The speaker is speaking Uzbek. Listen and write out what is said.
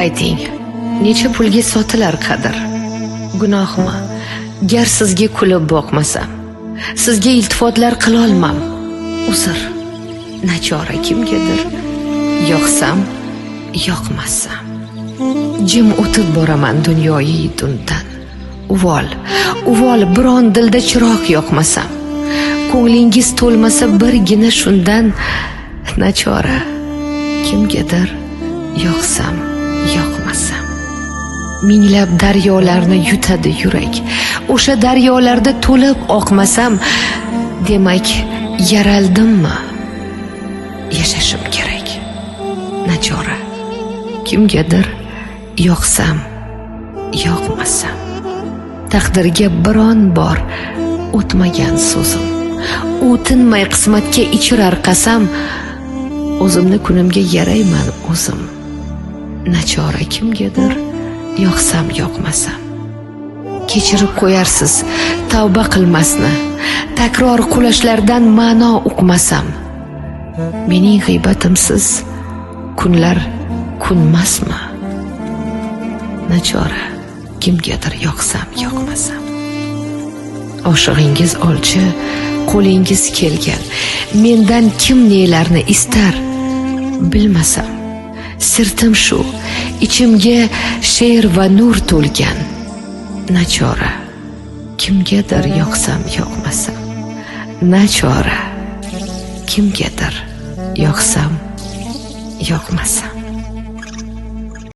Ayting, necha pulga sotilar qadr? Gunohmi? Gar sizga kulib boqmasam, sizga iltifotlar qilolmam. Uzr, nachora kimgadir yoqsam, yoqmasam. Jim o'tib boraman dunyoyi dundan. Uvol biron dilda chiroq yoqmasam. Ko'nglingiz to'lmasa birgina shundan, nachora kimgadir yoqsam, yoqmasam. Minglab daryolarni yutadi yurak. O'sha daryolarda to'lib oqmasam, demak yaraldimmi? Yashashim kerak. Nachora kimgadir yoqsam, yoqmasam. Taqdirga biron bor o'tmagan so'zim. U tinmay qismatga ichirar qasam, o'zimni kunimga yarayman o'zim. Nachora kimgadir yoqsam, yoqmasam. Kechirib qo'yarsiz tavba qilmasni, takror qulashlardan ma'no uqmasam. Mening g'iybatimsiz kunlar kunmasmi? Nachora kimgadir yoqsam, yoqmasam. Oshig'ingiz olchi, qo'lingiz kelgan. Mendan kim nelarni istar bilmasam. Sirtim shu, ichimga she'r va nur to'lgan. Nachora kimgadir yoqsam, yoqmasam. Nachora kimgadir yoqsam, yoqmasam.